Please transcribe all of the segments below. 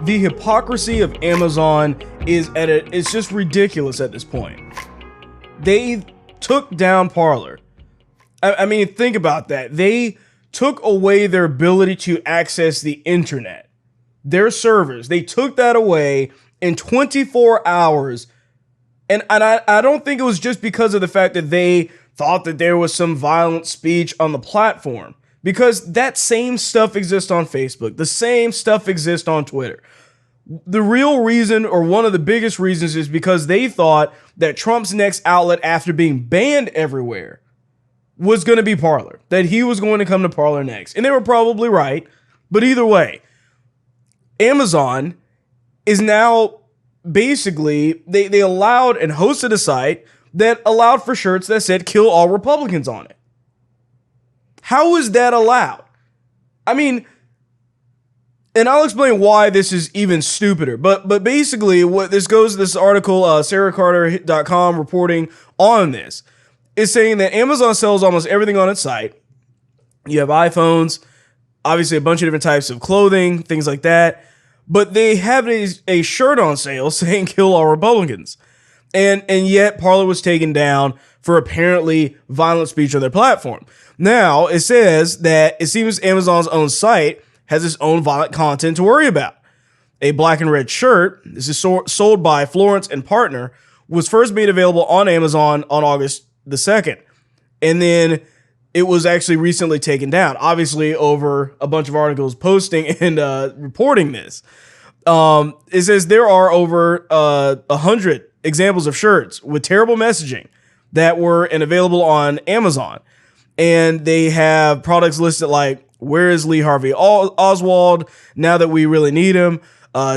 the hypocrisy of Amazon it's just ridiculous at this point. They took down Parler. I mean, think about that. They took away their ability to access the internet. Their servers, they took that away in 24 hours. And I don't think it was just because of the fact that they thought that there was some violent speech on the platform. Because that same stuff exists on Facebook. The same stuff exists on Twitter. The real reason, or one of the biggest reasons, is because they thought that Trump's next outlet after being banned everywhere was going to be Parler, that he was going to come to Parler next. And they were probably right. But either way, Amazon is now basically, they allowed and hosted a site that allowed for shirts that said "Kill all Republicans" on it. How is that allowed? I mean, and I'll explain why this is even stupider. But basically, what this goes, this article, sarahcarter.com reporting on this, is saying that Amazon sells almost everything on its site. You have iPhones, obviously a bunch of different types of clothing, things like that. But they have a shirt on sale saying "Kill all Republicans." And yet Parler was taken down for apparently violent speech on their platform. Now, it says that it seems Amazon's own site has its own violent content to worry about. A black and red shirt, this is sold by Florence and Partner, was first made available on Amazon on August the 2nd. And then it was actually recently taken down, obviously over a bunch of articles posting and reporting this. It says there are over 100 examples of shirts with terrible messaging that were and available on Amazon. And they have products listed like, "Where is Lee Harvey Oswald now that we really need him?"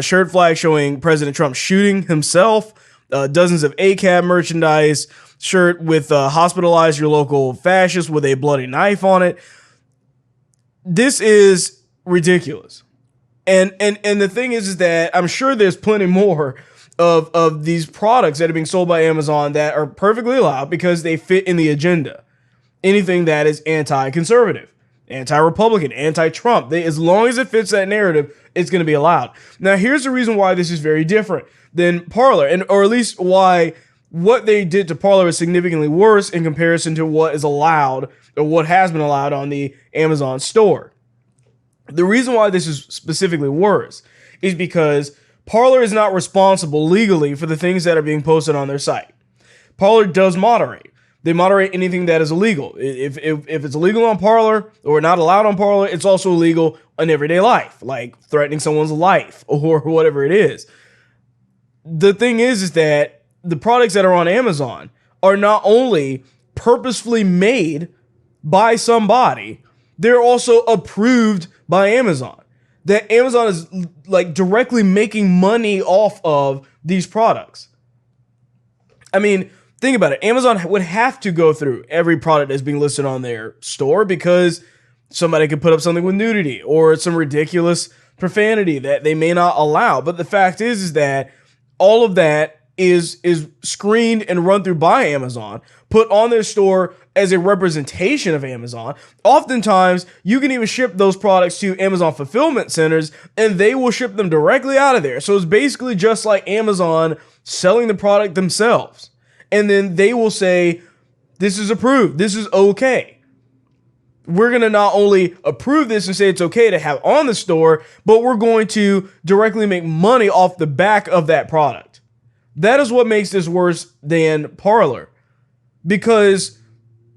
Shirt flag showing President Trump shooting himself. Dozens of ACAB merchandise. Shirt with "Hospitalize your local fascist" with a bloody knife on it. This is ridiculous. And the thing is that I'm sure there's plenty more of these products that are being sold by Amazon that are perfectly allowed because they fit in the agenda. Anything that is anti-conservative, anti-Republican, anti-Trump, as long as it fits that narrative, it's going to be allowed. Now, here's the reason why this is very different than Parler, or at least why what they did to Parler is significantly worse in comparison to what is allowed or what has been allowed on the Amazon store. The reason why this is specifically worse is because Parler is not responsible legally for the things that are being posted on their site. Parler does moderate. They moderate anything that is illegal. If it's illegal on Parler or not allowed on Parler, it's also illegal in everyday life, like threatening someone's life or whatever it is. The thing is that the products that are on Amazon are not only purposefully made by somebody, they're also approved by Amazon. That Amazon is like directly making money off of these products. I mean, think about it. Amazon would have to go through every product that's being listed on their store because somebody could put up something with nudity or some ridiculous profanity that they may not allow. But the fact is that all of that is screened and run through by Amazon, put on their store as a representation of Amazon. Oftentimes, you can even ship those products to Amazon fulfillment centers and they will ship them directly out of there. So it's basically just like Amazon selling the product themselves. And then they will say, "This is approved. This is okay. We're going to not only approve this and say it's okay to have on the store, but we're going to directly make money off the back of that product." That is what makes this worse than Parler, because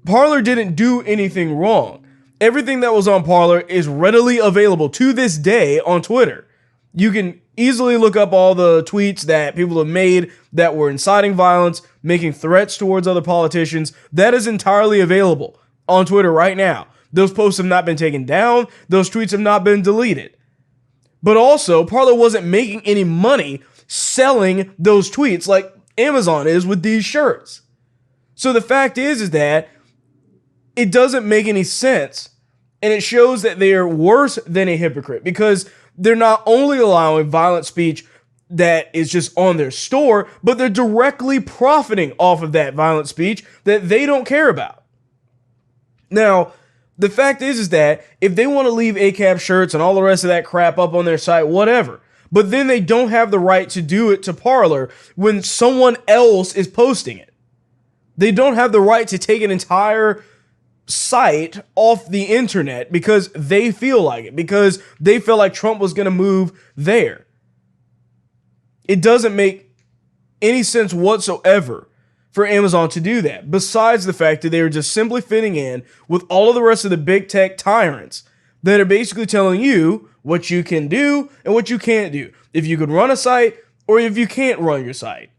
Parler didn't do anything wrong. Everything that was on Parler is readily available to this day on Twitter. You can easily look up all the tweets that people have made that were inciting violence, making threats towards other politicians. That is entirely available on Twitter right now. Those posts have not been taken down. Those tweets have not been deleted. But also, Parler wasn't making any money selling those tweets like Amazon is with these shirts. So the fact is that it doesn't make any sense, and it shows that they are worse than a hypocrite because they're not only allowing violent speech that is just on their store, but they're directly profiting off of that violent speech that they don't care about. Now, the fact is that if they want to leave ACAB shirts and all the rest of that crap up on their site, whatever. But then they don't have the right to do it to Parler when someone else is posting it. They don't have the right to take an entire site off the internet because they feel like it, because they feel like Trump was going to move there. It doesn't make any sense whatsoever for Amazon to do that, besides the fact that they are just simply fitting in with all of the rest of the big tech tyrants that are basically telling you what you can do and what you can't do. If you can run a site or if you can't run your site.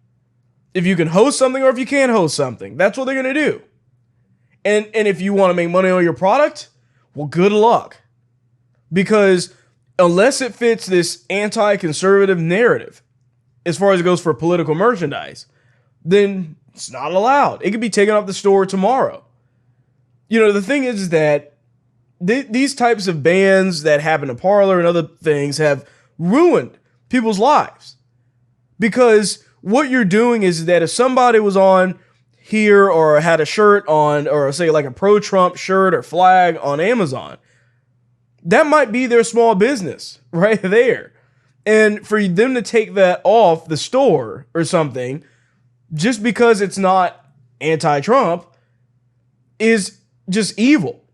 If you can host something or if you can't host something. That's what they're going to do. And if you want to make money on your product, well, good luck. Because unless it fits this anti-conservative narrative, as far as it goes for political merchandise, then it's not allowed. It could be taken off the store tomorrow. You know, the thing is that these types of bans that happen to Parler and other things have ruined people's lives. Because what you're doing is that if somebody was on here or had a shirt on, or say like a pro-Trump shirt or flag on Amazon, that might be their small business right there. And for them to take that off the store or something, just because it's not anti-Trump, is just evil.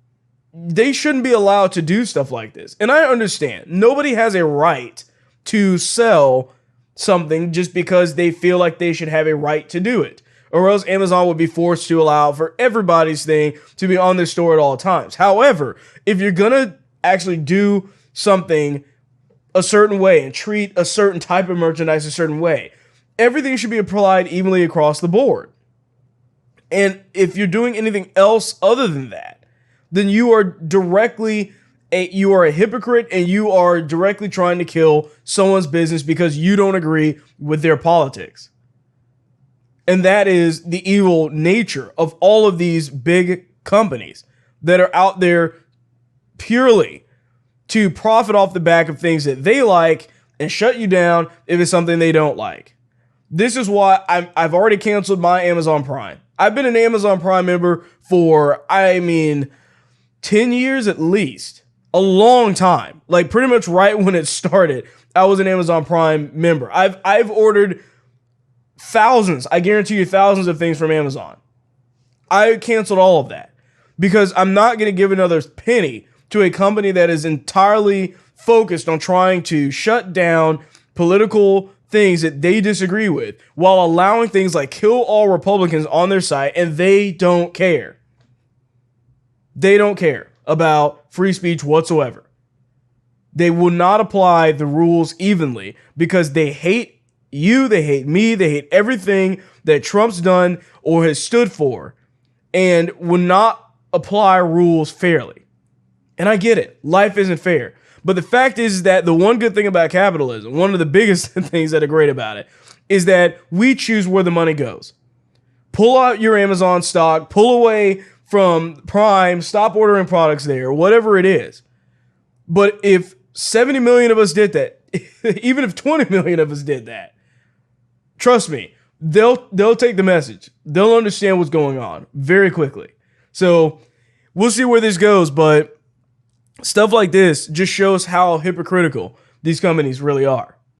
They shouldn't be allowed to do stuff like this. And I understand nobody has a right to sell something just because they feel like they should have a right to do it, or else Amazon would be forced to allow for everybody's thing to be on their store at all times. However, if you're gonna actually do something a certain way and treat a certain type of merchandise a certain way, everything should be applied evenly across the board. And if you're doing anything else other than that, then you are a hypocrite, and you are directly trying to kill someone's business because you don't agree with their politics. And that is the evil nature of all of these big companies that are out there purely to profit off the back of things that they like and shut you down if it's something they don't like. This is why I've already canceled my Amazon Prime. I've been an Amazon Prime member for, 10 years at least. A long time. Like pretty much right when it started, I was an Amazon Prime member. I've ordered thousands, I guarantee you thousands of things from Amazon. I canceled all of that because I'm not going to give another penny to a company that is entirely focused on trying to shut down political things that they disagree with while allowing things like kill all Republicans on their site, and they don't care. They don't care about free speech whatsoever. They will not apply the rules evenly because they hate you, they hate me, they hate everything that Trump's done or has stood for, and will not apply rules fairly. And I get it. Life isn't fair. But the fact is that the one good thing about capitalism, one of the biggest things that are great about it, is that we choose where the money goes. Pull out your Amazon stock, pull away from Prime, stop ordering products there, whatever it is. But if 70 million of us did that, even if 20 million of us did that, trust me, they'll take the message. They'll understand what's going on very quickly. So we'll see where this goes, but stuff like this just shows how hypocritical these companies really are.